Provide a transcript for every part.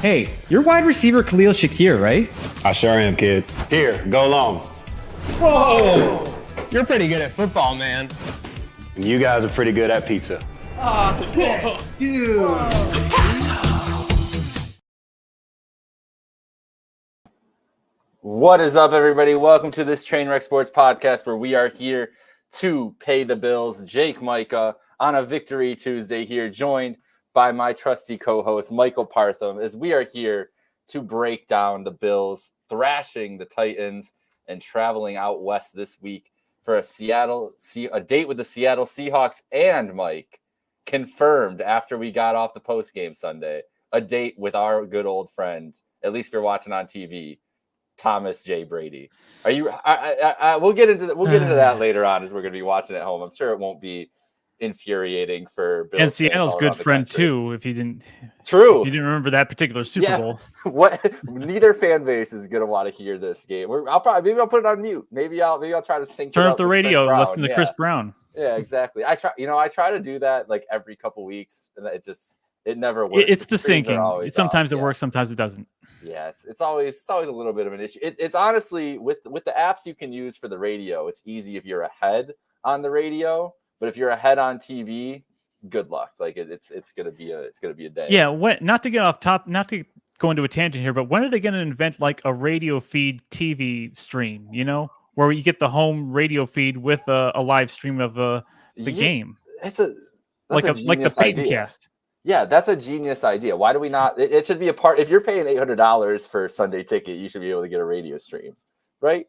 Hey, you're wide receiver Khalil Shakir, right? I sure am, kid. Here, go long. Whoa! You're pretty good at football, man. And you guys are pretty good at pizza. Oh, sick. Dude. What is up, everybody? Welcome to this Trainwreck Sports podcast where we are here to pay the bills. Jake Majka on a Victory Tuesday here, joined by my trusty co-host, Michael Parthum, as we are here to break down the Bills, thrashing the Titans, and traveling out west this week for a date with the Seattle Seahawks and Mike, confirmed after we got off the postgame Sunday, a date with our good old friend, at least if you're watching on TV, Thomas J. Brady. Are you? We'll get into that later on as we're going to be watching at home. I'm sure it won't be infuriating for Bills and Seattle's good friend country. Too. If you didn't remember that particular Super Bowl. What? Neither fan base is going to want to hear this game. I'll put it on mute. Maybe I'll try to turn up the radio, listen to Chris Brown. Yeah, exactly. I try to do that like every couple weeks, and it never works. It's the syncing. Sometimes it works, sometimes it doesn't. Yeah, it's always a little bit of an issue. It's honestly with the apps you can use for the radio, it's easy if you're ahead on the radio, but if you're ahead on TV, good luck. Like it's gonna be a day. Yeah, not to get off top, not to go into a tangent here, but when are they going to invent like a radio feed TV stream? You know, where you get the home radio feed with a live stream of the game. That's like the Peyton cast. Yeah, that's a genius idea. Why do we not? It should be a part. If you're paying $800 for a Sunday ticket, you should be able to get a radio stream, right?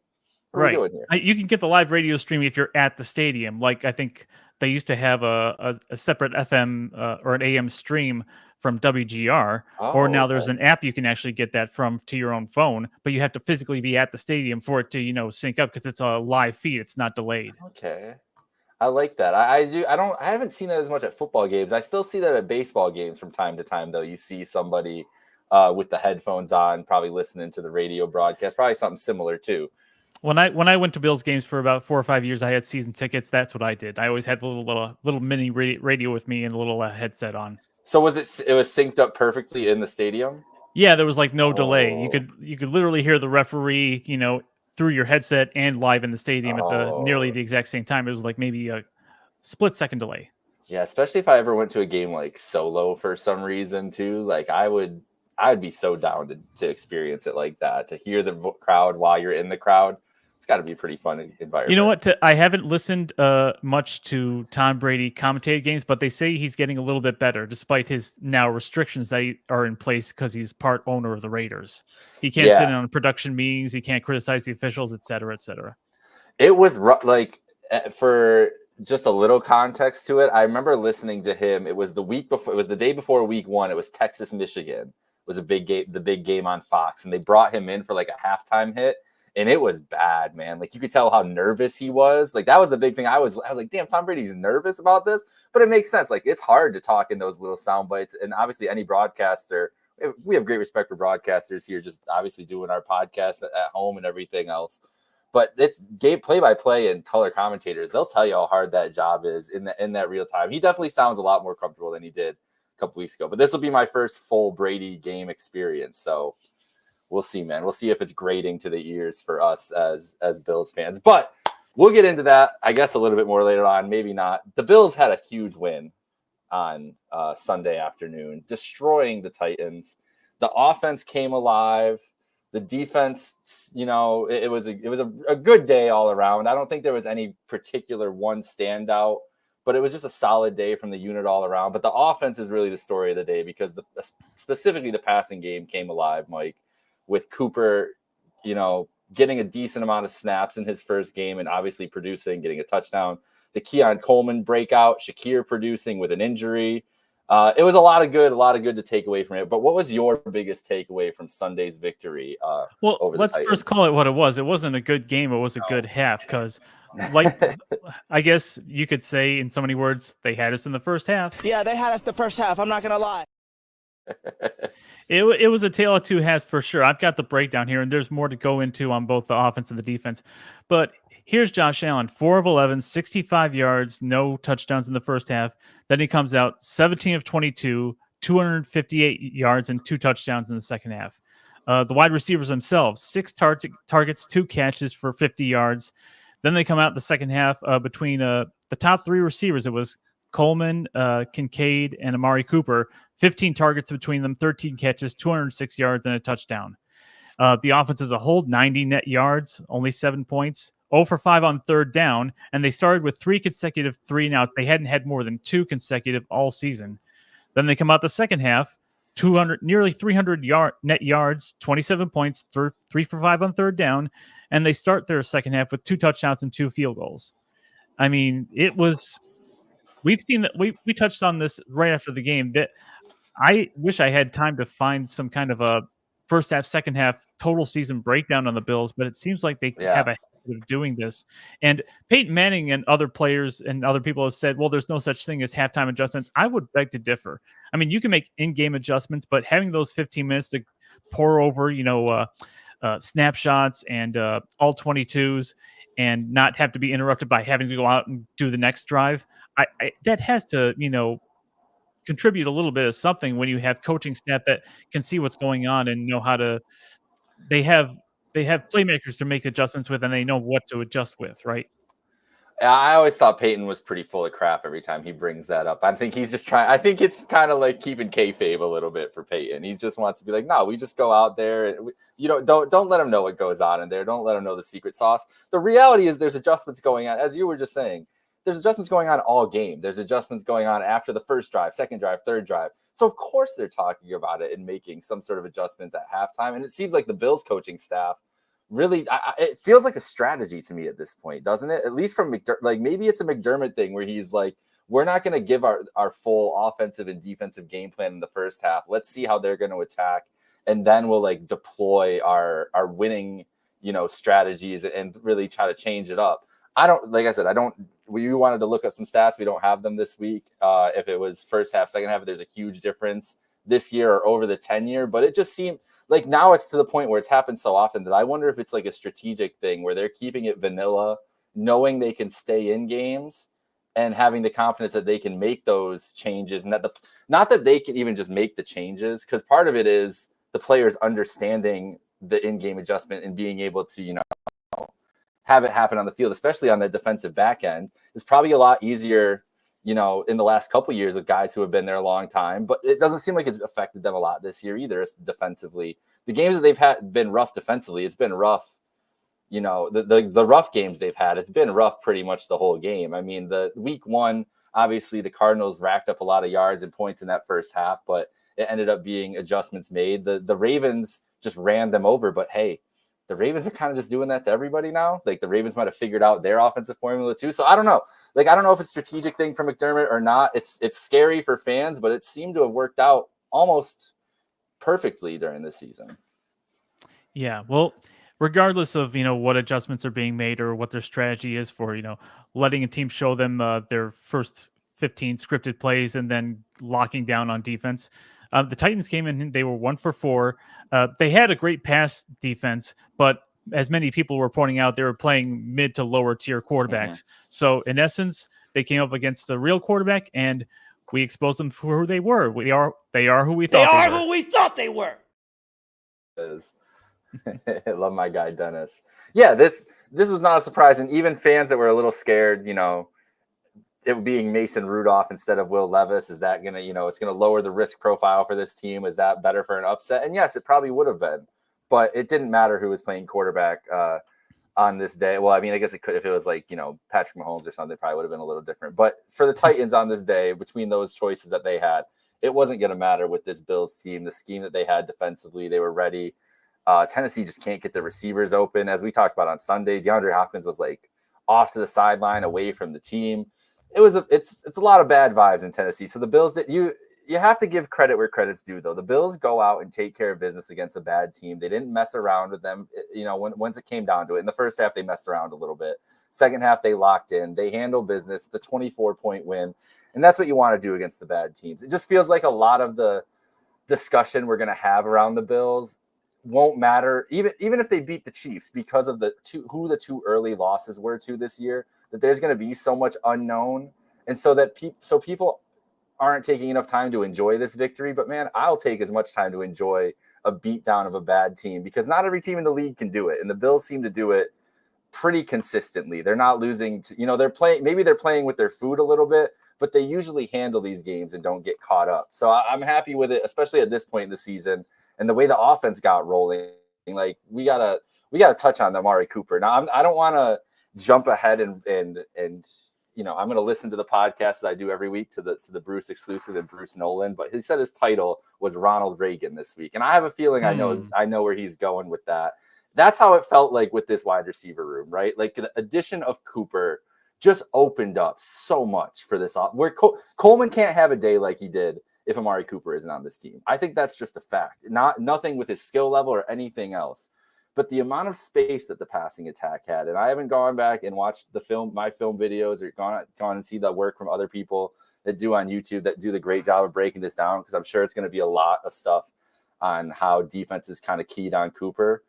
What are we doing here? You can get the live radio stream if you're at the stadium. Like I think they used to have a separate FM or an AM stream from WGR, or now there's an app you can actually get that from to your own phone, but you have to physically be at the stadium for it to sync up because it's a live feed. It's not delayed. Okay. I like that. I haven't seen that as much at football games. I still see that at baseball games from time to time, though. You see somebody with the headphones on, probably listening to the radio broadcast, probably something similar too. When I went to Bills games for about 4 or 5 years, I had season tickets. That's what I did. I always had the little mini radio with me and a little headset on. So it was synced up perfectly in the stadium? Yeah, there was like no delay. You could literally hear the referee, through your headset and live in the stadium at nearly the exact same time. It was like maybe a split-second delay. Yeah, especially if I ever went to a game like solo for some reason too. Like I'd be so down to experience it like that, to hear the crowd while you're in the crowd. It's got to be a pretty fun environment. You know what? I haven't listened much to Tom Brady commentated games, but they say he's getting a little bit better despite his now restrictions that are in place because he's part owner of the Raiders. He can't sit in on production meetings. He can't criticize the officials, et cetera, et cetera. It was like, for just a little context to it, I remember listening to him. It was the week before. It was the day before week 1. It was Texas, Michigan. It was a big game, the big game on Fox, and they brought him in for like a halftime hit. And it was bad, man. Like you could tell how nervous he was. Like that was the big thing. I was like, damn, Tom Brady's nervous about this. But it makes sense. Like it's hard to talk in those little sound bites. And obviously any broadcaster, we have great respect for broadcasters here, just obviously doing our podcast at home and everything else. But it's game play-by-play and color commentators. They'll tell you how hard that job is in that real time. He definitely sounds a lot more comfortable than he did a couple weeks ago. But this will be my first full Brady game experience. So we'll see, man. We'll see if it's grating to the ears for us as Bills fans. But we'll get into that, I guess, a little bit more later on. Maybe not. The Bills had a huge win on Sunday afternoon, destroying the Titans. The offense came alive. The defense, it was a good day all around. I don't think there was any particular one standout, but it was just a solid day from the unit all around. But the offense is really the story of the day because specifically the passing game came alive, Mike, with Cooper, getting a decent amount of snaps in his first game and obviously producing, getting a touchdown. The Keon Coleman breakout, Shakir producing with an injury. It was a lot of good to take away from it. But what was your biggest takeaway from Sunday's victory? Over let's Titans? First call it what it was. It wasn't a good game. It was a good half because, like, I guess you could say in so many words, they had us in the first half. Yeah, they had us the first half. I'm not going to lie. It was a tale of two halves for sure. I've got the breakdown here, and there's more to go into on both the offense and the defense. But here's Josh Allen, 4 of 11, 65 yards, no touchdowns in the first half. Then he comes out 17 of 22, 258 yards and 2 touchdowns in the second half. The wide receivers themselves, 6 targets, 2 catches for 50 yards. Then they come out the second half between the top 3 receivers. It was Coleman, Kincaid, and Amari Cooper. 15 targets between them, 13 catches, 206 yards, and a touchdown. The offense as a whole, 90 net yards, only 7 points, 0 for 5 on third down, and they started with 3 consecutive 3-and-outs. They hadn't had more than 2 consecutive all season. Then they come out the second half, nearly 300 net yards, 27 points, 3 for 5 on third down, and they start their second half with 2 touchdowns and 2 field goals. I mean, it was. We've seen that we touched on this right after the game. That I wish I had time to find some kind of a first half, second half total season breakdown on the Bills, but it seems like they have a habit of doing this. And Peyton Manning and other players and other people have said, well, there's no such thing as halftime adjustments. I would beg to differ. I mean, you can make in-game adjustments, but having those 15 minutes to pour over, snapshots and all 22s and not have to be interrupted by having to go out and do the next drive, that has to, contribute a little bit of something when you have coaching staff that can see what's going on and know how to. They have playmakers to make adjustments with, and they know what to adjust with, right? I always thought Peyton was pretty full of crap every time he brings that up. I think he's just trying. I think it's kind of like keeping kayfabe a little bit for Peyton. He just wants to be like, no, we just go out there and don't let him know what goes on in there. Don't let him know the secret sauce. The reality is there's adjustments going on, as you were just saying. There's adjustments going on all game. There's adjustments going on after the first drive, second drive, third drive. So of course they're talking about it and making some sort of adjustments at halftime. And it seems like the Bills coaching staff really, it feels like a strategy to me at this point, doesn't it? At least from McDermott, like maybe it's a McDermott thing where he's like, we're not going to give our full offensive and defensive game plan in the first half. Let's see how they're going to attack. And then we'll like deploy our winning, strategies and really try to change it up. We wanted to look at some stats. We don't have them this week. If it was first half, second half, there's a huge difference this year or over the 10-year. But it just seemed like now it's to the point where it's happened so often that I wonder if it's like a strategic thing where they're keeping it vanilla, knowing they can stay in games and having the confidence that they can make those changes. And that not that they can even just make the changes, because part of it is the players understanding the in-game adjustment and being able to, have it happen on the field, especially on the defensive back end, is probably a lot easier, in the last couple of years with guys who have been there a long time. But it doesn't seem like it's affected them a lot this year either. Defensively, the games that they've had been rough defensively. It's been rough, the rough games they've had. It's been rough pretty much the whole game. I mean, the week 1, obviously the Cardinals racked up a lot of yards and points in that first half, but it ended up being adjustments made. The Ravens just ran them over, but hey, the Ravens are kind of just doing that to everybody now. Like the Ravens might have figured out their offensive formula too. So I don't know. Like, I don't know if it's a strategic thing for McDermott or not. It's scary for fans, but it seemed to have worked out almost perfectly during this season. Yeah. Well, regardless of, what adjustments are being made or what their strategy is for, letting a team show them their first 15 scripted plays and then locking down on defense. The Titans came in, they were 1 for 4. They had a great pass defense, but as many people were pointing out, they were playing mid to lower tier quarterbacks. Mm-hmm. So in essence, they came up against a real quarterback, and we exposed them for who they were. They are who we thought they were. They are who we thought they were. I love my guy Dennis. Yeah, this was not a surprise, and even fans that were a little scared, it being Mason Rudolph instead of Will Levis, is that going to, it's going to lower the risk profile for this team? Is that better for an upset? And yes, it probably would have been, but it didn't matter who was playing quarterback on this day. Well, I mean, I guess it could, if it was like, Patrick Mahomes or something, probably would have been a little different. But for the Titans on this day, between those choices that they had, it wasn't going to matter with this Bills team. The scheme that they had defensively, they were ready. Tennessee just can't get the receivers open. As we talked about on Sunday, DeAndre Hopkins was like off to the sideline, away from the team. It's a lot of bad vibes in Tennessee. So the Bills, you have to give credit where credit's due, though. The Bills go out and take care of business against a bad team. They didn't mess around with them, once it came down to it. In the first half, they messed around a little bit. Second half, they locked in. They handled business. It's a 24-point win. And that's what you want to do against the bad teams. It just feels like a lot of the discussion we're going to have around the Bills won't matter, even if they beat the Chiefs, because of who the 2 early losses were to this year, that there's going to be so much unknown. And so that people aren't taking enough time to enjoy this victory, but man, I'll take as much time to enjoy a beatdown of a bad team because not every team in the league can do it. And the Bills seem to do it pretty consistently. They're not losing to, they're playing with their food a little bit, but they usually handle these games and don't get caught up. So I'm happy with it, especially at this point in the season and the way the offense got rolling. Like we gotta touch on Amari Cooper. Now I don't want to jump ahead and I'm going to listen to the podcast that I do every week to the Bruce exclusive and Bruce Nolan, but he said his title was Ronald Reagan this week. And I have a feeling I know where he's going with that. That's how it felt like with this wide receiver room, right? Like the addition of Cooper just opened up so much for this where Coleman can't have a day like he did if Amari Cooper isn't on this team. I think that's just a fact. Nothing with his skill level or anything else. But the amount of space that the passing attack had, and I haven't gone back and watched my film videos or gone and see the work from other people that do on YouTube that do the great job of breaking this down, because I'm sure it's going to be a lot of stuff on how defense is kind of keyed on Cooper.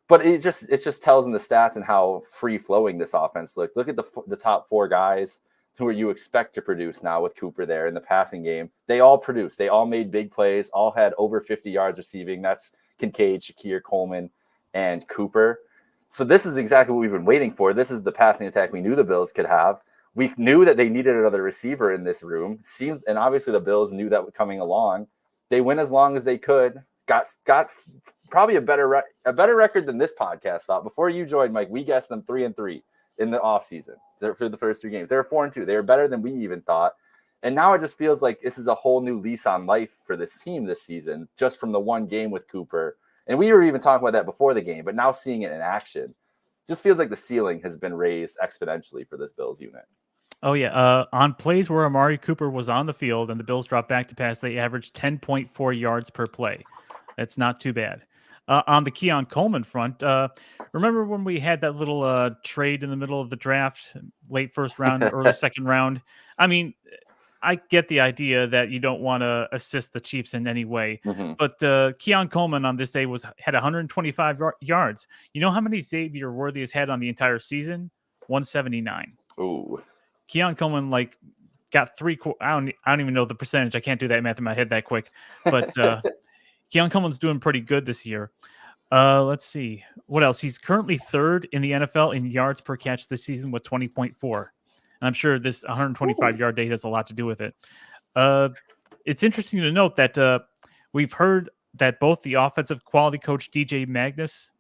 But it just tells in the stats and how free flowing this offense looked. Look at the top 4 guys who you expect to produce now with Cooper there in the passing game. They all produced. They all made big plays. All had over 50 yards receiving. That's Kincaid, Shakir, Coleman, and Cooper. So this is exactly what we've been waiting for. This is the passing attack we knew the Bills could have. We knew that they needed another receiver in this room. And obviously the Bills knew that coming along. They went as long as they could. Got probably a better record than this podcast thought. Before you joined, Mike, we guessed them 3-3 in the offseason for the first 3 games. They were 4-2. They were better than we even thought. And now it just feels like this is a whole new lease on life for this team this season, just from the one game with Cooper. And we were even talking about that before the game, but now seeing it in action just feels like the ceiling has been raised exponentially for this Bills unit. Oh, yeah. On plays where Amari Cooper was on the field and the Bills dropped back to pass, they averaged 10.4 yards per play. That's not too bad. On the Keon Coleman front, remember when we had that little trade in the middle of the draft, late first round, early second round? I mean, I get the idea that you don't want to assist the Chiefs in any way, but Keon Coleman on this day had 125 yards. You know how many Xavier Worthy has had on the entire season? 179. Ooh. Keon Coleman got 3. I don't even know the percentage. I can't do that math in my head that quick. But Keon Coleman's doing pretty good this year. Let's see what else. He's currently 3rd in the NFL in yards per catch this season with 20.4. And I'm sure this 125-yard day has a lot to do with it. It's interesting to note that we've heard that both the offensive quality coach DJ Mangus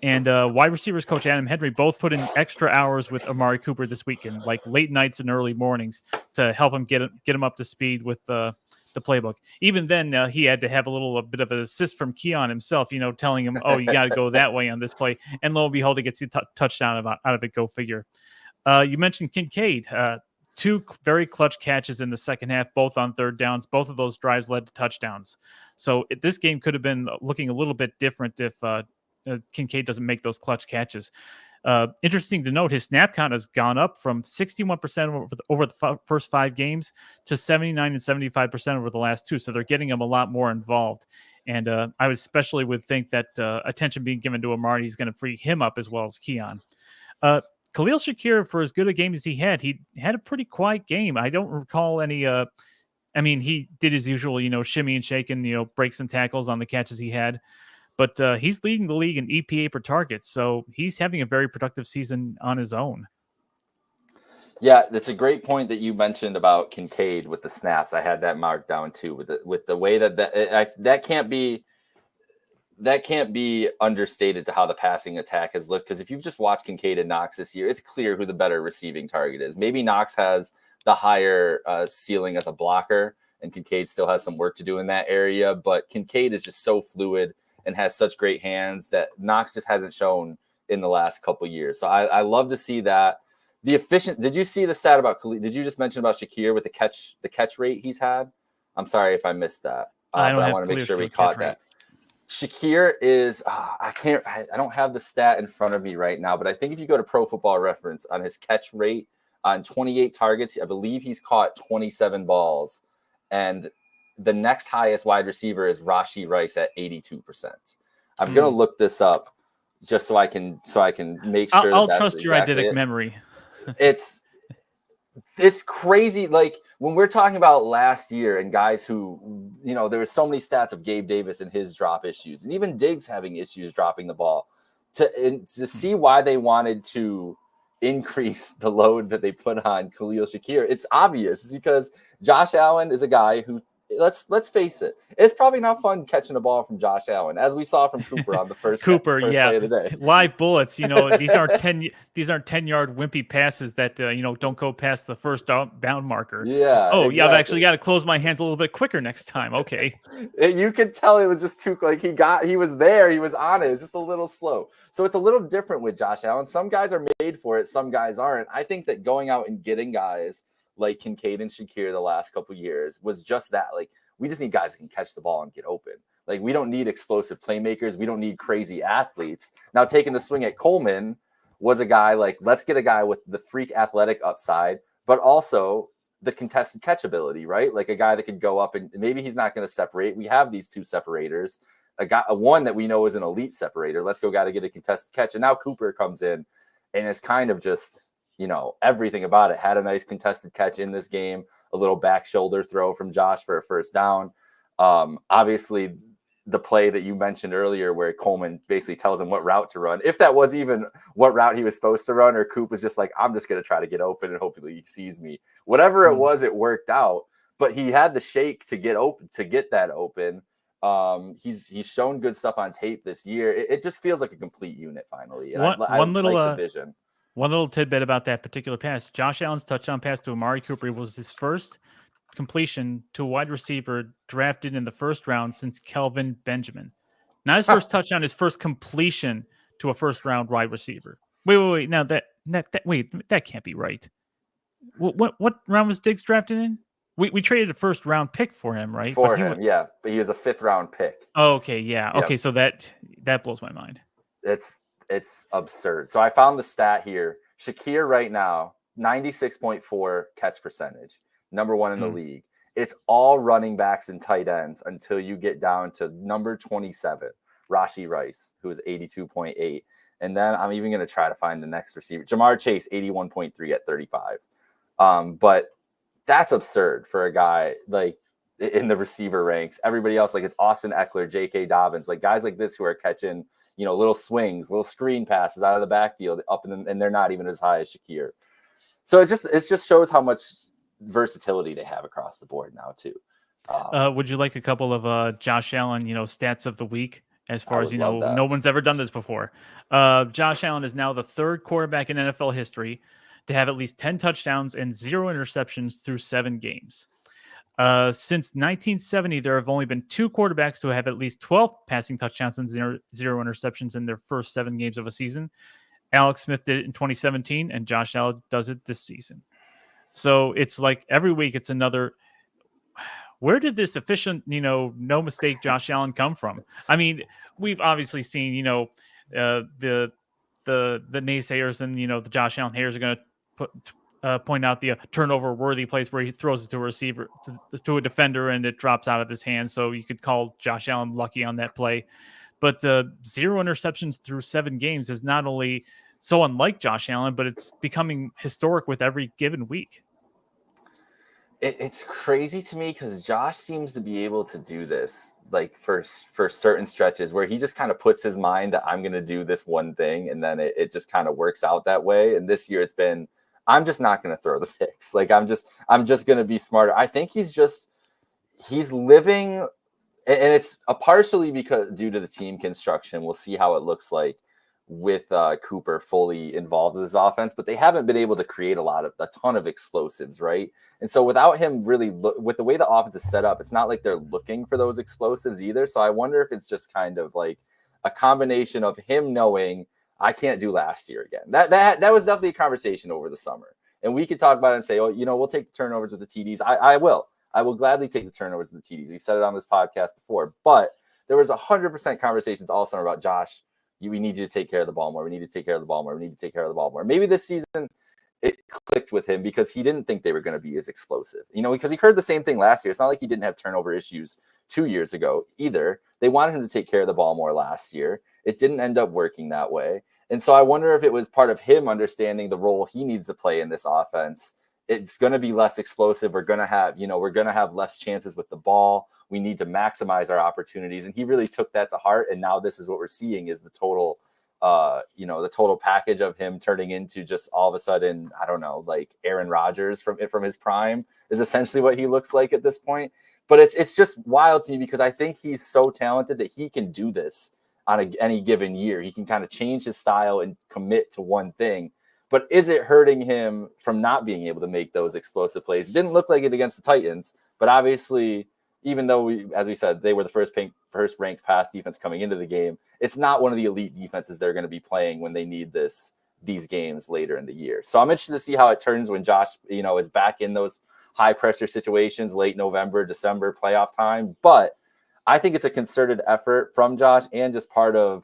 and wide receivers coach Adam Henry both put in extra hours with Amari Cooper this weekend, like late nights and early mornings, to help him get him up to speed with the playbook. Even then, he had to have a bit of an assist from Keon himself, telling him, "Oh, you got to go that way on this play." And lo and behold, he gets a touchdown out of it. Go figure. You mentioned Kincaid. 2 very clutch catches in the second half, both on 3rd downs. Both of those drives led to touchdowns. So this game could have been looking a little bit different if Kincaid doesn't make those clutch catches. Interesting to note, his snap count has gone up from 61% over the first 5 games to 79 and 75% over the last 2. So they're getting him a lot more involved. And I especially would think that attention being given to Amari is going to free him up as well as Keon. Khalil Shakir, for as good a game as he had a pretty quiet game. I don't recall any. He did his usual, shimmy and shake and break some tackles on the catches he had. But he's leading the league in EPA per target, so he's having a very productive season on his own. Yeah, that's a great point that you mentioned about Kincaid with the snaps. I had that marked down too, with the way that can't be understated to how the passing attack has looked. Because if you've just watched Kincaid and Knox this year, it's clear who the better receiving target is. Maybe Knox has the higher ceiling as a blocker, and Kincaid still has some work to do in that area. But Kincaid is just so fluid and has such great hands that Knox just hasn't shown in the last couple of years. So I love to see that. Did you see the stat about Khalil? Did you just mention about Shakir with the catch rate he's had? I'm sorry if I missed that. I want to make sure we caught that. Shakir is, I don't have the stat in front of me right now, but I think if you go to Pro Football Reference on his catch rate on 28 targets, I believe he's caught 27 balls. And the next highest wide receiver is Rashee Rice at 82%. I'm going to look this up just so I can make sure. I'll trust your eidetic memory. It's It's crazy. Like when we're talking about last year and guys who, there were so many stats of Gabe Davis and his drop issues, and even Diggs having issues dropping the ball. To see why they wanted to increase the load that they put on Khalil Shakir, it's obvious. It's because Josh Allen is a guy who, let's face it, it's probably not fun catching a ball from Josh Allen, as we saw from Cooper on the first play of the day. Live bullets. These aren't 10-yard wimpy passes that don't go past the first down marker. Yeah. Oh, exactly. yeah. I've actually got to close my hands a little bit quicker next time. Okay. You could tell it was just too he was there, he was on it. It was just a little slow. So it's a little different with Josh Allen. Some guys are made for it, some guys aren't. I think that going out and getting guys like Kincaid and Shakir the last couple of years was just that. Like, we just need guys that can catch the ball and get open. Like, we don't need explosive playmakers. We don't need crazy athletes. Now, taking the swing at Coleman was a guy like, let's get a guy with the freak athletic upside, but also the contested catch ability, right? Like a guy that could go up and maybe he's not going to separate. We have these two separators, one that we know is an elite separator. Let's go got to get a contested catch. And now Cooper comes in and it's kind of just, everything about it. Had a nice contested catch in this game, a little back shoulder throw from Josh for a first down. Obviously, the play that you mentioned earlier where Coleman basically tells him what route to run, if that was even what route he was supposed to run, or Coop was just like, I'm just going to try to get open and hopefully he sees me. Whatever it was, it worked out. But he had the shake to get that open. He's shown good stuff on tape this year. It just feels like a complete unit finally. And I like the vision. One little tidbit about that particular pass. Josh Allen's touchdown pass to Amari Cooper was his first completion to a wide receiver drafted in the first round since Kelvin Benjamin. Not his first touchdown, his first completion to a first round wide receiver. Wait. Now that can't be right. What round was Diggs drafted in? We traded a first round pick for him, right? Yeah. But he was a 5th round pick. Oh, okay, yeah. Yep. Okay, so that blows my mind. It's absurd. So I found the stat here. Shakir right now, 96.4 catch percentage, number 1 in the league. It's all running backs and tight ends until you get down to number 27, Rashee Rice, who is 82.8. And then I'm even going to try to find the next receiver. Jamar Chase, 81.3 at 35. But that's absurd for a guy like in the receiver ranks. Everybody else, like it's Austin Eckler, J.K. Dobbins, like guys like this who are catching, little swings, little screen passes out of the backfield up and they're not even as high as Shakir. So it just shows how much versatility they have across the board now too. Would you like a couple of Josh Allen, stats of the week? As far as no one's ever done this before. Josh Allen is now the 3rd quarterback in NFL history to have at least 10 touchdowns and 0 interceptions through 7 games. Since 1970, there have only been 2 quarterbacks to have at least 12 passing touchdowns and 0 interceptions in their first 7 games of a season. Alex Smith did it in 2017, and Josh Allen does it this season. So it's like every week it's another. Where did this efficient, no mistake Josh Allen come from? I mean, we've obviously seen, the naysayers and the Josh Allen haters are going to point out the turnover-worthy plays where he throws it to a receiver, to a defender, and it drops out of his hands. So you could call Josh Allen lucky on that play. But 0 interceptions through 7 games is not only so unlike Josh Allen, but it's becoming historic with every given week. It's crazy to me because Josh seems to be able to do this like for certain stretches where he just kind of puts his mind that I'm going to do this one thing, and then it just kind of works out that way. And this year it's been, I'm just not going to throw the picks. Like I'm just going to be smarter. I think he's living, and it's partially because due to the team construction. We'll see how it looks like with Cooper fully involved in this offense, but they haven't been able to create a ton of explosives, right? And so without him really with the way the offense is set up, it's not like they're looking for those explosives either. So I wonder if it's just kind of like a combination of him knowing I can't do last year again. That was definitely a conversation over the summer, and we could talk about it and say, oh, we'll take the turnovers with the TDs. I will gladly take the turnovers with the TDs. We've said it on this podcast before, but there was 100% conversations all summer about Josh. We need you to take care of the ball more. We need to take care of the ball more. We need to take care of the ball more. Maybe this season it clicked with him because he didn't think they were going to be as explosive. Because he heard the same thing last year. It's not like he didn't have turnover issues 2 years ago either. They wanted him to take care of the ball more last year. It didn't end up working that way. And so I wonder if it was part of him understanding the role he needs to play in this offense it's going to be less explosive. We're going to have less chances with the ball. We need to maximize our opportunities. And he really took that to heart. And now this is what we're seeing is the total package of him turning into just all of a sudden, I don't know, like Aaron Rodgers from his prime is essentially what he looks like at this point. But it's just wild to me because I think he's so talented that he can do this on any given year. He can kind of change his style and commit to one thing. But is it hurting him from not being able to make those explosive plays? It didn't look like it against the Titans, but obviously, even though as we said, they were the first ranked pass defense coming into the game, it's not one of the elite defenses they're going to be playing when they need these games later in the year. So I'm interested to see how it turns when Josh, is back in those high pressure situations, late November, December playoff time. But I think it's a concerted effort from Josh and just part of,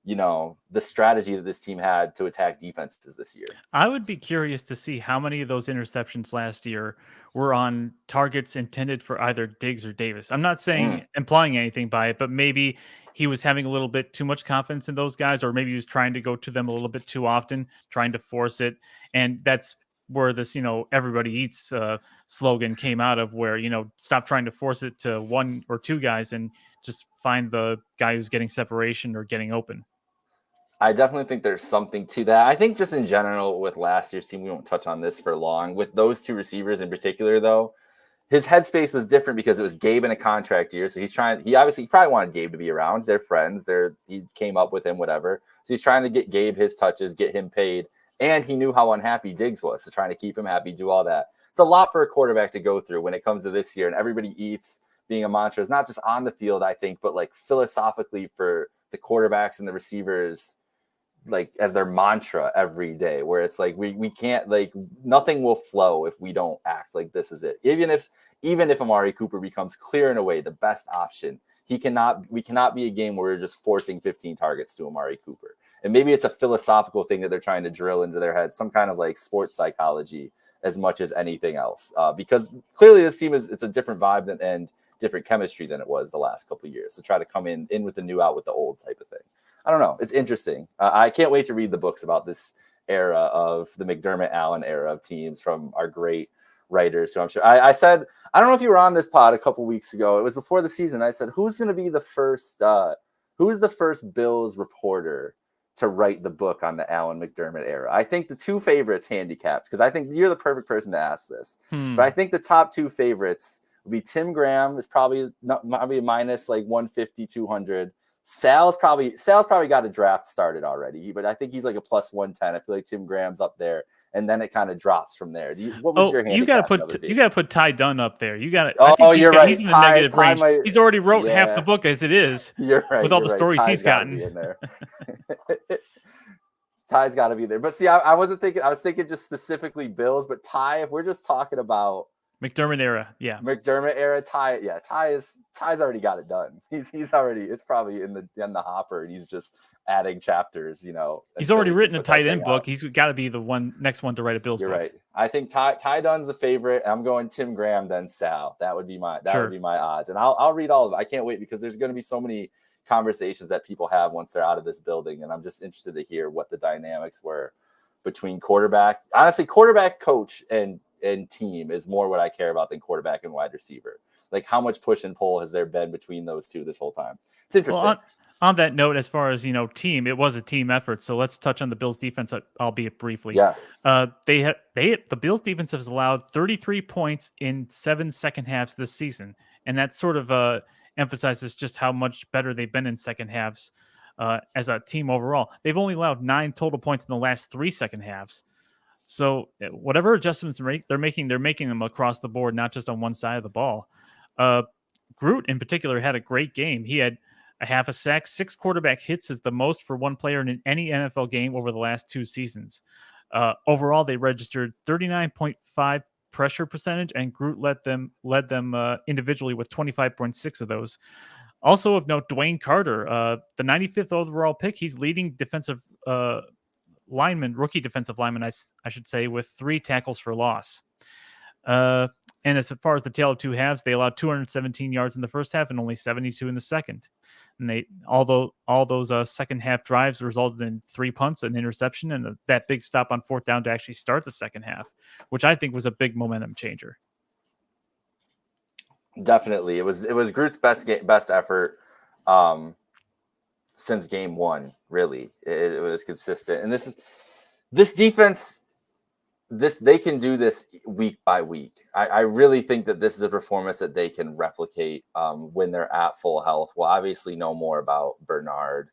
the strategy that this team had to attack defenses this year. I would be curious to see how many of those interceptions last year were on targets intended for either Diggs or Davis. I'm not saying implying anything by it, but maybe he was having a little bit too much confidence in those guys, or maybe he was trying to go to them a little bit too often, trying to force it. And that's where this, everybody eats slogan came out of, where, stop trying to force it to one or two guys and just find the guy who's getting separation or getting open. I definitely think there's something to that. I think just in general with last year's team, we won't touch on this for long. With those two receivers in particular, though, his headspace was different because it was Gabe in a contract year. So he probably wanted Gabe to be around. They're friends. He came up with him, whatever. So he's trying to get Gabe his touches, get him paid. And he knew how unhappy Diggs was. So trying to keep him happy, do all that. It's a lot for a quarterback to go through when it comes to this year. And everybody eats being a mantra. It's not just on the field, I think, but like philosophically for the quarterbacks and the receivers, like as their mantra every day, where it's like we can't, like, nothing will flow if we don't act like this is it. Even if Amari Cooper becomes clear in a way the best option, we cannot be a game where we're just forcing 15 targets to Amari Cooper. And maybe it's a philosophical thing that they're trying to drill into their heads, some kind of like sports psychology as much as anything else, because clearly this team it's a different vibe and different chemistry than it was the last couple of years. So try to come in with the new, out with the old type of thing. I don't know. It's interesting. I can't wait to read the books about this era of the McDermott Allen era of teams from our great writers, who I'm sure I said, I don't know if you were on this pod a couple weeks ago. It was before the season. I said, who's going to be the first Bills reporter to write the book on the Allen McDermott era? I think the two favorites handicapped, because I think you're the perfect person to ask this. But I think the top two favorites would be Tim Graham is probably minus like 150, 200. Sal's probably got a draft started already, but I think he's like a plus 110. I feel like Tim Graham's up there, and then it kind of drops from there. What was your handicap? You gotta put Ty Dunn up there. You got to. You're right. He's in the negative range. He's already wrote half the book as it is. You're right. With all the stories he's gotten. In there. Ty's got to be there. But see, I wasn't thinking. I was thinking just specifically Bills, but Ty. If we're just talking about McDermott era, yeah. McDermott era, Ty's already got it done. He's already, it's probably in the hopper, and he's just adding chapters, He's already written a tight end book. He's got to be the next one to write a Bills book. You're right. I think Ty Dunn's the favorite. I'm going Tim Graham, then Sal. That would be my odds. And I'll read all of it. I can't wait because there's going to be so many conversations that people have once they're out of this building, and I'm just interested to hear what the dynamics were between quarterback, coach, and team is more what I care about than quarterback and wide receiver. Like, how much push and pull has there been between those two this whole time? It's interesting. Well, on that note, as far as team, it was a team effort. So let's touch on the Bills defense, albeit briefly. Yes. The Bills defense has allowed 33 points in 7 second halves this season, and that sort of emphasizes just how much better they've been in second halves as a team overall. They've only allowed 9 total points in the last 3 second halves. So whatever adjustments they're making them across the board, not just on one side of the ball. Groot in particular had a great game. He had a half a sack, 6 quarterback hits is the most for one player in any NFL game over the last 2 seasons. Overall, they registered 39.5 pressure percentage, and Groot led them individually with 25.6 of those. Also of note, Dwayne Carter, the 95th overall pick, he's leading defensive rookie defensive lineman, I should say, with 3 tackles for loss. And as far as the tale of two halves, they allowed 217 yards in the first half and only 72 in the second. And all those second half drives resulted in 3 punts, an interception, and that big stop on fourth down to actually start the second half, which I think was a big momentum changer. Definitely, it was Groot's best effort since game one. Really, it was consistent, and this defense. They can do this week by week. I really think that this is a performance that they can replicate when they're at full health. We'll obviously know more about Bernard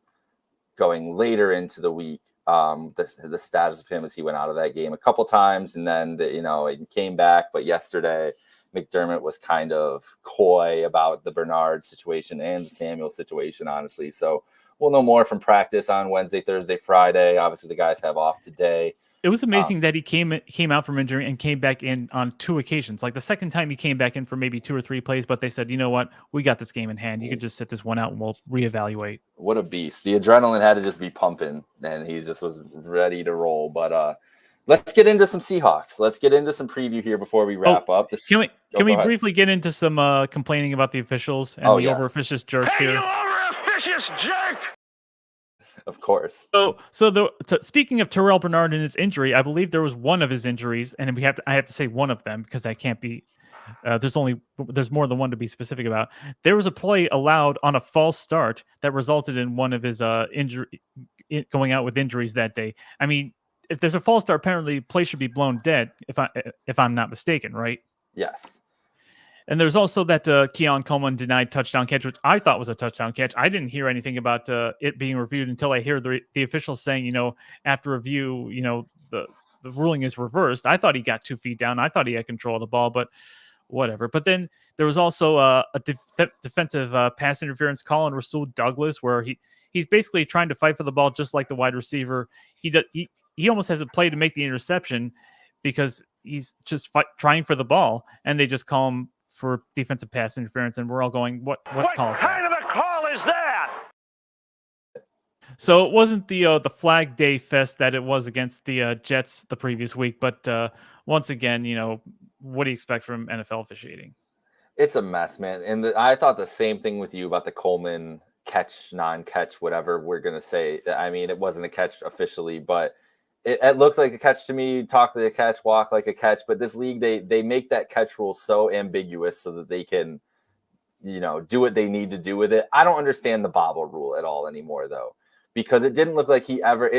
going later into the week, the status of him as he went out of that game a couple times, and then it came back. But yesterday, McDermott was kind of coy about the Bernard situation and the Samuel situation, honestly. So we'll know more from practice on Wednesday, Thursday, Friday. Obviously, the guys have off today. It was amazing that he came out from injury and came back in on 2 occasions. Like the second time he came back in for maybe 2 or 3 plays, but they said, you know what, we got this game in hand. You could just sit this one out and we'll reevaluate. What a beast. The adrenaline had to just be pumping and he just was ready to roll. But let's get into some Seahawks. Let's get into some preview here before we wrap up. Can we briefly get into some complaining about the officials and the over-officious jerks here? You over-officious jerk! Of course. So speaking of Terrell Bernard and his injury, I believe there was one of his injuries, and I have to say one of them because I can't be. There's more than one to be specific about. There was a play allowed on a false start that resulted in one of his injury going out with injuries that day. I mean, if there's a false start, apparently play should be blown dead. If I'm not mistaken, right? Yes. And there's also that Keon Coleman denied touchdown catch, which I thought was a touchdown catch. I didn't hear anything about it being reviewed until I hear the officials saying, after review, the ruling is reversed. I thought he got 2 feet down. I thought he had control of the ball, but whatever. But then there was also a defensive pass interference call on Rasul Douglas, where he's basically trying to fight for the ball just like the wide receiver. He almost has a play to make the interception because he's just trying for the ball, and they just call him for defensive pass interference, and we're all going, what call is that? What kind of a call is that? So it wasn't the Flag Day fest that it was against the Jets the previous week, but once again, what do you expect from NFL officiating? It's a mess, man. And I thought the same thing with you about the Coleman catch, non-catch, whatever we're going to say. I mean, it wasn't a catch officially, but it looked like a catch to me. Talk like a catch, walk like a catch. But this league, they make that catch rule so ambiguous so that they can, do what they need to do with it. I don't understand the bobble rule at all anymore, though, because it didn't look like he ever.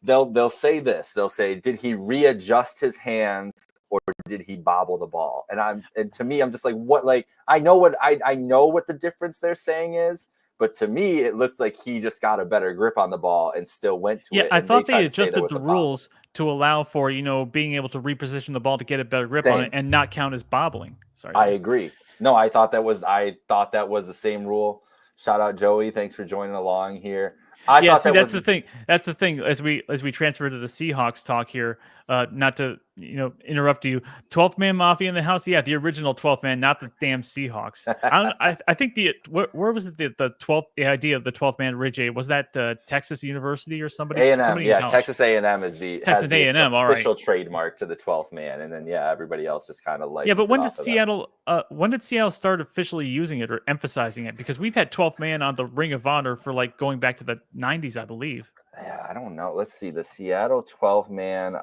They'll say this. They'll say, did he readjust his hands or did he bobble the ball? And to me, I'm just like, what? Like I know what the difference they're saying is. But to me, it looks like he just got a better grip on the ball and still went to it. Yeah, I thought they adjusted the rules to allow for, being able to reposition the ball to get a better grip on it and not count as bobbling. Sorry. I agree. No, I thought that was the same rule. Shout out Joey. Thanks for joining along here. That's the thing. That's the thing. As we transfer to the Seahawks talk here, not to interrupt you. 12th man mafia in the house. Yeah, the original 12th man, not the damn Seahawks. I think where was it the 12th? The idea of the 12th man, Ray J, was that Texas University or somebody? A&M. Yeah, Texas A&M is the official all right. trademark to the 12th man, and then everybody else just kind of like. Yeah, but when did Seattle start officially using it or emphasizing it? Because we've had 12th man on the Ring of Honor for like going back to the 90s, I believe. Yeah, I don't know. Let's see. The Seattle 12 man.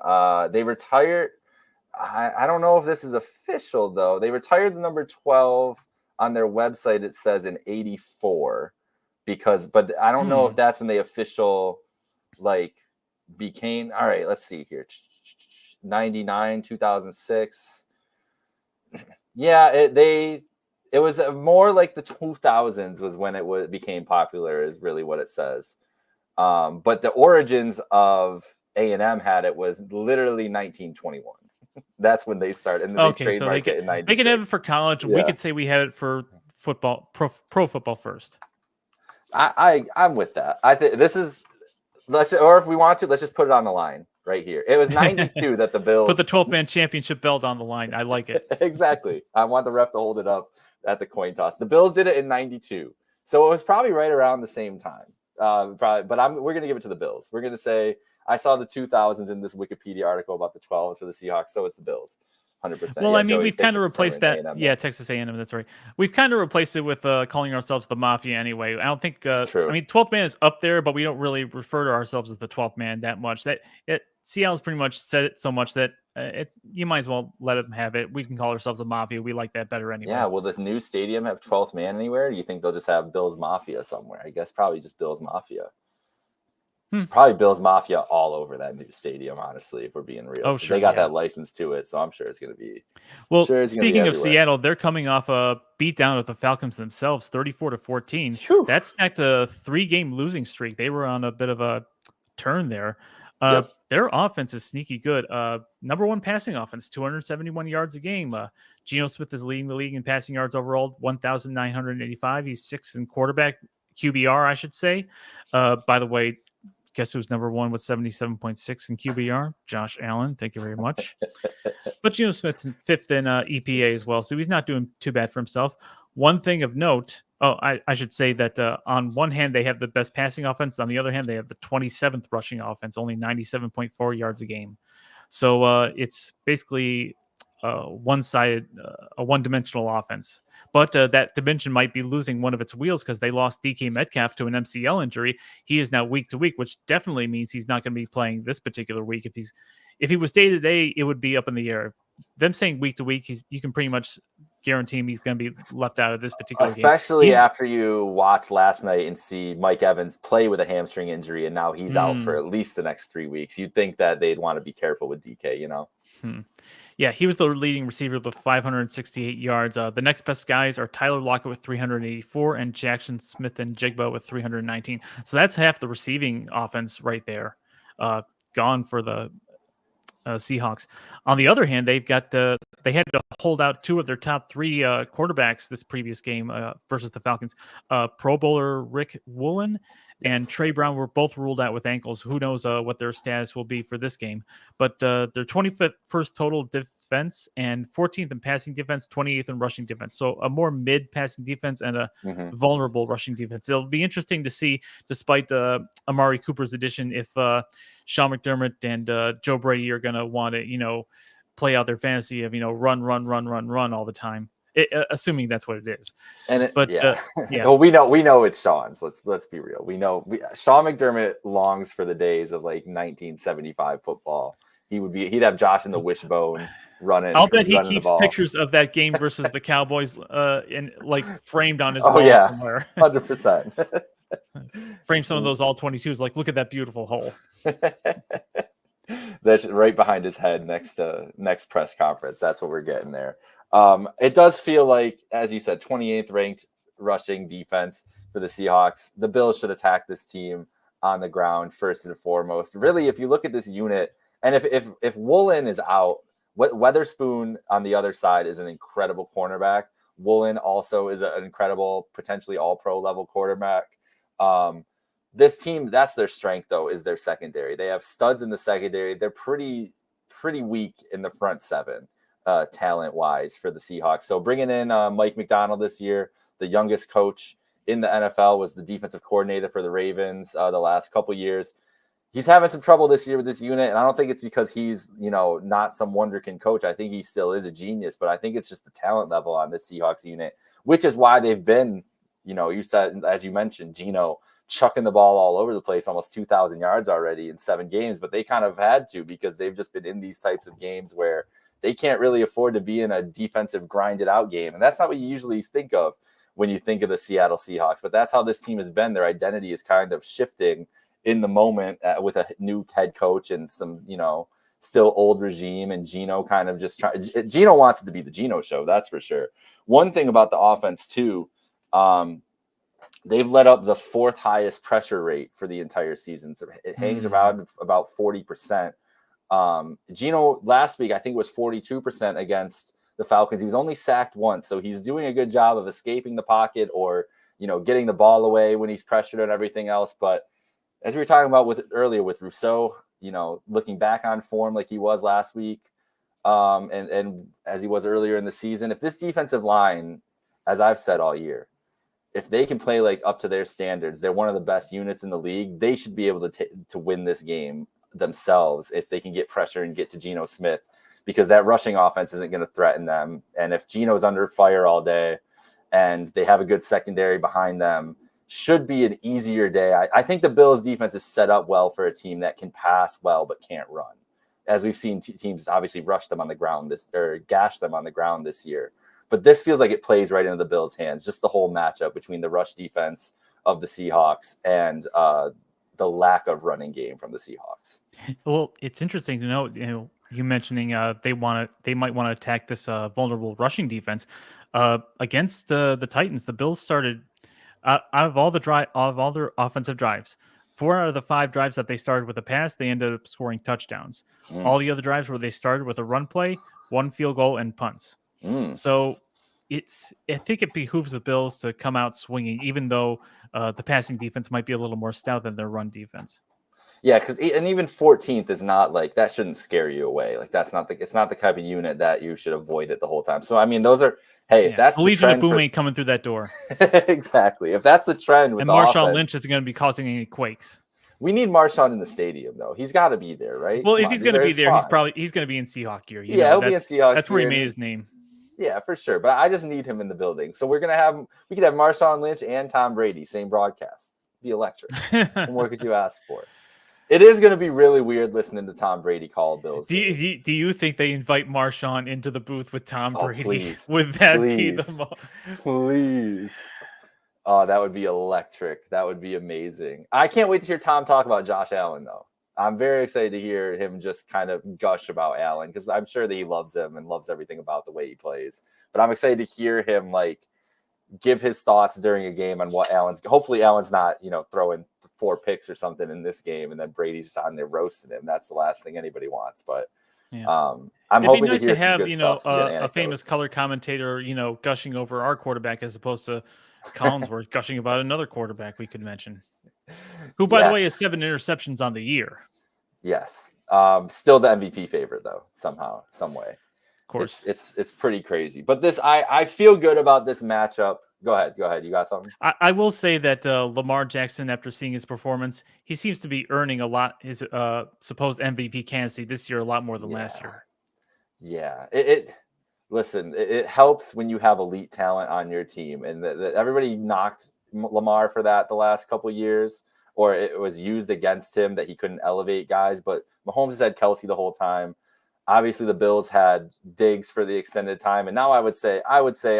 They retired. I don't know if this is official though. They retired the number 12 on their website. It says in 84 but I don't know if that's when they official became. All right, let's see here. 99, 2006. Yeah, it was more like the 2000s was when it became popular. Is really what it says. But the origins of A&M had it was literally 1921. That's when they started. And okay, so they can have it for college. Yeah. We could say we had it for football, pro football first. I'm with that. I think this is or if we want to, let's just put it on the line right here. It was 92 that the Bills put the 12th man championship belt on the line. I like it. Exactly. I want the ref to hold it up at the coin toss. The Bills did it in 92, so it was probably right around the same time. Probably, but we're going to give it to the Bills. We're going to say I saw the 2000s in this Wikipedia article about the 12s for the Seahawks, so it's the Bills. 100%. Well, Yeah, I mean, Joey we've kind Fisher of replaced that. confirming A&M, Yeah, Texas A&M. That's right. We've kind of replaced it with calling ourselves the Mafia anyway. I don't think. It's true. I mean, 12th man is up there, but we don't really refer to ourselves as the 12th man that much. Seattle's pretty much said it so much that it's you might as well let them have it. We can call ourselves the Mafia. We like that better anyway. Yeah, will this new stadium have 12th man anywhere? Do you think they'll just have Bills Mafia somewhere? I guess probably just Bills Mafia. Probably Bills Mafia all over that new stadium, honestly, if we're being real. Oh, sure. They got that license to it, so I'm sure it's going to be. Well, sure speaking of Seattle, they're coming off a beatdown of the Falcons themselves, 34-14. Whew. That snapped a 3-game losing streak. They were on a bit of a turn there. Their offense is sneaky good. Number one passing offense, 271 yards a game. Geno Smith is leading the league in passing yards overall, 1,985. He's sixth in quarterback QBR, I should say. By the way, guess who's number one with 77.6 in QBR? Josh Allen. Thank you very much. But Geno Smith's fifth in EPA as well, so he's not doing too bad for himself. One thing of note, I should say that on one hand, they have the best passing offense. On the other hand, they have the 27th rushing offense, only 97.4 yards a game. So it's basically one-sided, a one-dimensional offense. But that dimension might be losing one of its wheels because they lost DK Metcalf to an MCL injury. He is now week to week, which definitely means he's not going to be playing this particular week. If he was day to day, it would be up in the air. Them saying week to week, you can pretty much guarantee him he's going to be left out of this particular game. Especially after you watch last night and see Mike Evans play with a hamstring injury, and now he's out for at least the next 3 weeks. You'd think that they'd want to be careful with DK, you know? Yeah, he was the leading receiver with 568 yards. The next best guys are Tyler Lockett with 384 and Jackson Smith and Jigba with 319. So that's half the receiving offense right there, gone for the Seahawks. On the other hand, they've got they had to hold out two of their top three quarterbacks this previous game versus the Falcons. Pro Bowler Rick Woolen and Trey Brown were both ruled out with ankles. Who knows what their status will be for this game? But their 21st total defense and 14th in passing defense, 28th in rushing defense. So a more mid passing defense and a vulnerable rushing defense. It'll be interesting to see, despite Amari Cooper's addition, if Sean McDermott and Joe Brady are going to want to, play out their fantasy of, run all the time. Assuming that's what it is. Well, we know it's Sean's. Let's be real. We know Sean McDermott longs for the days of like 1975 football. He'd have Josh in the wishbone running. I'll bet he keeps pictures of that game versus the Cowboys in like framed on his wall somewhere. 100%. Frame some of those all 22s. Like, look at that beautiful hole. That's right behind his head next press conference. That's what we're getting there. It does feel like, as you said, 28th ranked rushing defense for the Seahawks. The Bills should attack this team on the ground first and foremost. Really, if you look at this unit, and if Woolen is out, Weatherspoon on the other side is an incredible cornerback. Woolen also is an incredible, potentially all-pro level quarterback. This team, that's their strength, though, is their secondary. They have studs in the secondary. They're pretty weak in the front seven, talent-wise, for the Seahawks. So bringing in Mike McDonald this year, the youngest coach in the NFL, was the defensive coordinator for the Ravens the last couple years. He's having some trouble this year with this unit, and I don't think it's because he's, not some wonderkind coach. I think he still is a genius, but I think it's just the talent level on this Seahawks unit, which is why they've been, you said, as you mentioned, Geno chucking the ball all over the place, almost 2,000 yards already in 7 games, but they kind of had to because they've just been in these types of games where they can't really afford to be in a defensive grinded out game. And that's not what you usually think of when you think of the Seattle Seahawks, but that's how this team has been. Their identity is kind of shifting in the moment with a new head coach and some, still old regime, and Geno kind of just Geno wants it to be the Geno show. That's for sure. One thing about the offense too, they've let up the 4th highest pressure rate for the entire season. So it hangs around about 40%. Geno last week, I think it was 42% against the Falcons. He was only sacked once. So he's doing a good job of escaping the pocket or, getting the ball away when he's pressured and everything else. But as we were talking about earlier with Rousseau, looking back on form like he was last week, and as he was earlier in the season, if this defensive line, as I've said all year, if they can play like up to their standards, they're one of the best units in the league. They should be able to win this game themselves if they can get pressure and get to Geno Smith, because that rushing offense isn't going to threaten them. And if Geno's under fire all day and they have a good secondary behind them, should be an easier day. I think the Bills defense is set up well for a team that can pass well but can't run. As we've seen teams obviously rush them on the ground or gash them on the ground this year. But this feels like it plays right into the Bills' hands, just the whole matchup between the rush defense of the Seahawks and the lack of running game from the Seahawks. Well, it's interesting to note, you mentioning they might want to attack this vulnerable rushing defense against the Titans. The Bills started out of all their offensive drives. 4 out of the 5 drives that they started with a pass, they ended up scoring touchdowns. All the other drives where they started with a run play, 1 field goal and punts. So I think it behooves the Bills to come out swinging, even though the passing defense might be a little more stout than their run defense. Yeah, and even 14th is not like that shouldn't scare you away. Like it's not the type of unit that you should avoid it the whole time. So I mean, those are if that's the Legion of Boom ain't coming through that door. Exactly. If that's the trend with and the Marshawn offense, Lynch isn't going to be causing any quakes. We need Marshawn in the stadium though. He's got to be there, right? Well, if he's going to be there, he's going to be in Seahawk gear. He'll be in Seahawks. That's where he made his name. Yeah, for sure. But I just need him in the building. So we could have Marshawn Lynch and Tom Brady, same broadcast. Be electric. What more could you ask for? It is going to be really weird listening to Tom Brady call Bills. Do you think they invite Marshawn into the booth with Tom Brady? Please. Would that be the Please. Oh, that would be electric. That would be amazing. I can't wait to hear Tom talk about Josh Allen, though. I'm very excited to hear him just kind of gush about Allen because I'm sure that he loves him and loves everything about the way he plays. But I'm excited to hear him give his thoughts during a game on what hopefully Allen's not, throwing 4 picks or something in this game and then Brady's just on there roasting him. That's the last thing anybody wants. But I'm hoping nice to hear to have, some good stuff, a famous color commentator, gushing over our quarterback as opposed to Collinsworth gushing about another quarterback we could mention. Who, by the way, has 7 interceptions on the year. Yes. Still the MVP favorite, though, somehow, some way. Of course. It's pretty crazy. But I feel good about this matchup. Go ahead. You got something? I will say that Lamar Jackson, after seeing his performance, he seems to be earning his supposed MVP candidacy this year a lot more than last year. Yeah. It helps when you have elite talent on your team. And everybody knocked Lamar for that the last couple of years, or it was used against him that he couldn't elevate guys. But Mahomes has had Kelsey the whole time. Obviously, the Bills had Diggs for the extended time. And now I would say,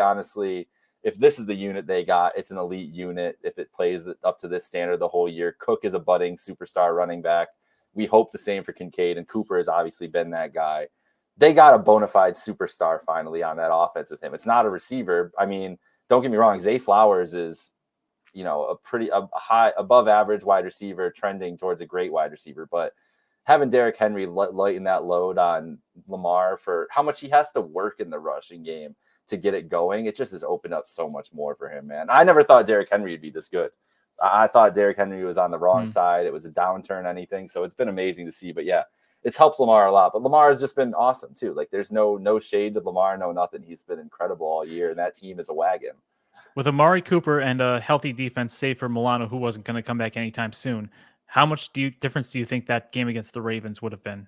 honestly, if this is the unit they got, it's an elite unit. If it plays up to this standard the whole year, Cook is a budding superstar running back. We hope the same for Kincaid, and Cooper has obviously been that guy. They got a bona fide superstar finally on that offense with him. It's not a receiver. I mean, don't get me wrong. Zay Flowers is, a high above average wide receiver trending towards a great wide receiver. But having Derrick Henry lighten that load on Lamar for how much he has to work in the rushing game to get it going, it just has opened up so much more for him, man. I never thought Derrick Henry would be this good. I thought Derrick Henry was on the wrong side. It was a downturn, anything. So it's been amazing to see. But yeah, it's helped Lamar a lot. But Lamar has just been awesome too. There's no shade to Lamar, no nothing. He's been incredible all year, and that team is a wagon. With Amari Cooper and a healthy defense, save for Milano, who wasn't going to come back anytime soon, how much difference do you think that game against the Ravens would have been?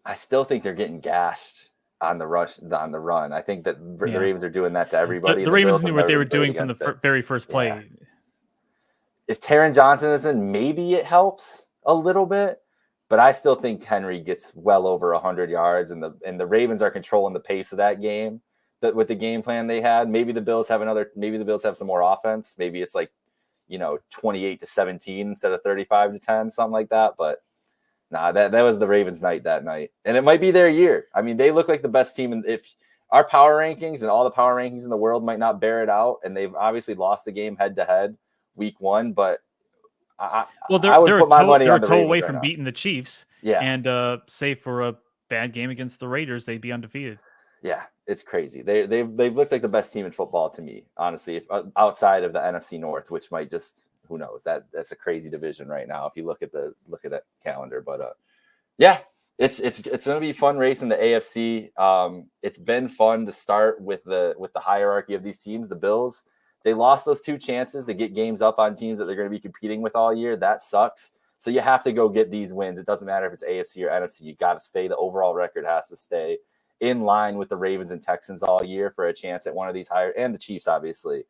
I still think they're getting gashed on the run. I think that the Ravens are doing that to everybody. The Ravens knew what they were doing from the very first play. Yeah. If Taron Johnson is in, maybe it helps a little bit, but I still think Henry gets well over 100 yards, and the Ravens are controlling the pace of that game. That with the game plan they had, maybe the Bills have some more offense. Maybe it's 28-17 instead of 35-10, something like that. But nah, that was the Ravens' night that night. And it might be their year. I mean, they look like the best team. And if our power rankings and all the power rankings in the world might not bear it out, and they've obviously lost the game head-to-head week 1, but I would put my money on the Ravens. They're a toe away from beating the Chiefs. Yeah. And save for a bad game against the Raiders, they'd be undefeated. Yeah, it's crazy. They've looked like the best team in football to me, honestly, if outside of the NFC North, which might just, who knows, that's a crazy division right now if you look at that calendar. But yeah, it's going to be fun race in the AFC. It's been fun to start with the hierarchy of these teams. The Bills, they lost those 2 chances to get games up on teams that they're going to be competing with all year. That sucks. So you have to go get these wins. It doesn't matter if it's AFC or NFC. You got to stay. The overall record has to stay in line with the Ravens and Texans all year for a chance at one of these higher, and the Chiefs, obviously.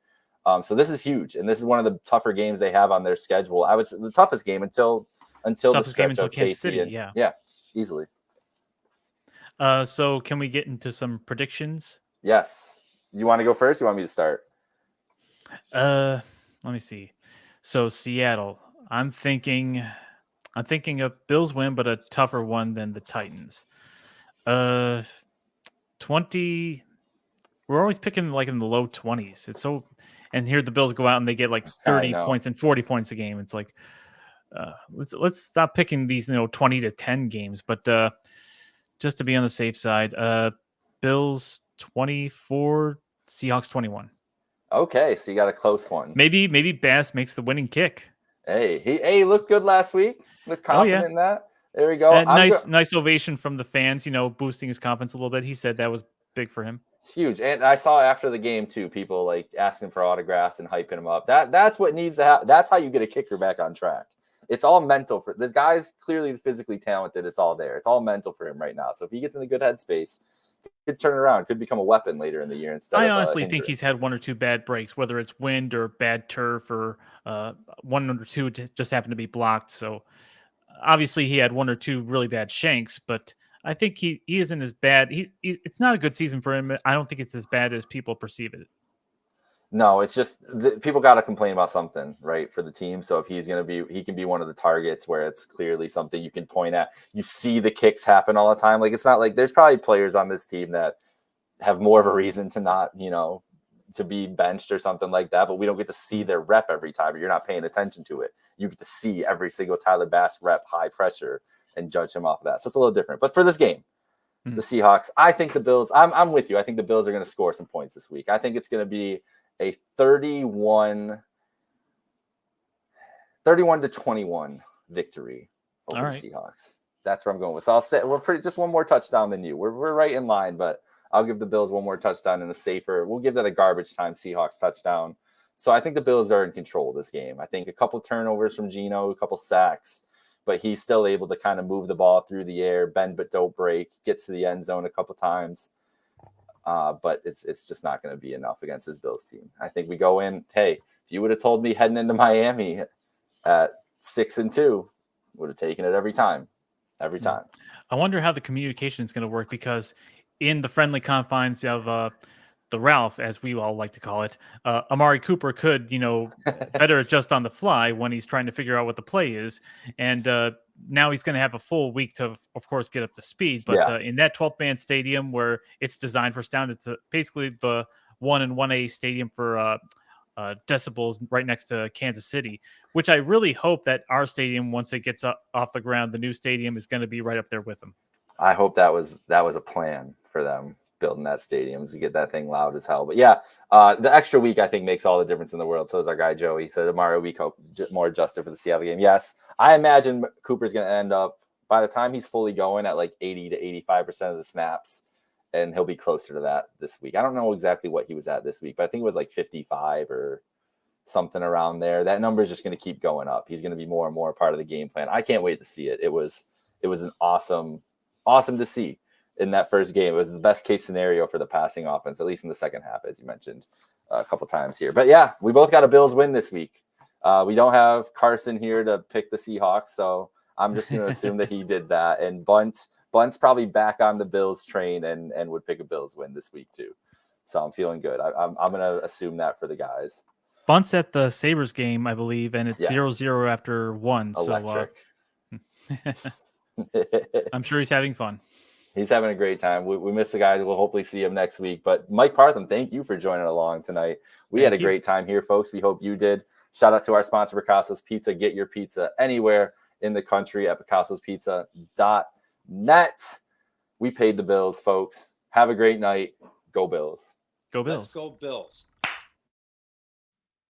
So this is huge, and this is one of the tougher games they have on their schedule. I was the toughest game until the stretch of Kansas KC City, and yeah, easily. So can we get into some predictions? Yes. You want to go first? You want me to start? Let me see. So Seattle, I'm thinking a Bills win, but a tougher one than the Titans. 20. We're always picking like in the low 20s. It's so, and here the Bills go out and they get like 30 points and 40 points a game. It's like, let's stop picking these 20 to 10 games, but just to be on the safe side, Bills 24, Seahawks 21. Okay, so you got a close one. Maybe Bass makes the winning kick. Hey, he looked good last week. Looked confident in that. There we go. Nice ovation from the fans, boosting his confidence a little bit. He said that was big for him. Huge. And I saw after the game too, people like asking for autographs and hyping him up. That's what needs to happen. That's how you get a kicker back on track. It's all mental for this guy's clearly physically talented. It's all there. It's all mental for him right now. So if he gets in a good headspace, could turn it around, could become a weapon later in the year instead. I honestly think he's had one or two bad breaks, whether it's wind or bad turf or one or two just happened to be blocked. So obviously he had one or two really bad shanks, but I think he isn't as bad. It's not a good season for him. I don't think it's as bad as people perceive it. No, it's just people got to complain about something, right, for the team. So if he can be one of the targets where it's clearly something you can point at. You see the kicks happen all the time. Like, it's not like there's probably players on this team that have more of a reason to not, to be benched or something like that, but we don't get to see their rep every time, or you're not paying attention to it. You get to see every single Tyler Bass rep, high pressure, and judge him off of that. So it's a little different. But for this game, the Seahawks, I think the Bills, I'm with you. I think the Bills are going to score some points this week. I think it's going to be a 31 to 21 victory over the Seahawks. That's where I'm going with. So we're just one more touchdown than you. We're right in line, but I'll give the Bills one more touchdown and we'll give that a garbage time Seahawks touchdown. So I think the Bills are in control of this game. I think a couple turnovers from Geno, a couple sacks, but he's still able to kind of move the ball through the air, bend but don't break, gets to the end zone a couple times. But it's just not going to be enough against this Bills team. I think we go in, hey, if you would have told me heading into Miami at 6-2, would have taken it every time. Every time. I wonder how the communication is going to work, because in the friendly confines of the Ralph, as we all like to call it, Amari Cooper could, better adjust on the fly when he's trying to figure out what the play is. And now he's going to have a full week to, of course, get up to speed. But in that 12-man stadium where it's designed for sound, it's basically the 1 and 1A stadium for decibels right next to Kansas City, which I really hope that our stadium, once it gets off the ground, the new stadium is going to be right up there with them. I hope that was a plan for them, building that stadium to get that thing loud as hell. But yeah, the extra week I think makes all the difference in the world. So is our guy Joey. He said tomorrow week more adjusted for the Seattle game. Yes, I imagine Cooper's going to end up, by the time he's fully going, at like 80 to 85% of the snaps, and he'll be closer to that this week. I don't know exactly what he was at this week, but I think it was like 55 or something around there. That number is just going to keep going up. He's going to be more and more a part of the game plan. I can't wait to see it. It was an awesome to see in that first game. It was the best case scenario for the passing offense, at least in the second half, as you mentioned a couple times here. But yeah, we both got a Bills win this week. We don't have Carson here to pick the Seahawks, so I'm just going to assume that he did that. And Bunt's probably back on the Bills train and would pick a Bills win this week too. So I'm feeling good. I'm going to assume that for the guys. Bunt's at the Sabres game, I believe, and it's 0-0 after 1. Electric. So I'm sure he's having fun. He's having a great time. We miss the guys. We'll hopefully see him next week. But Mike Parthum, thank you for joining along tonight. We had a great time here, folks. We hope you did. Shout out to our sponsor, Picasso's Pizza. Get your pizza anywhere in the country at picassospizza.net. We paid the bills, folks. Have a great night. Go Bills. Go Bills. Let's go Bills.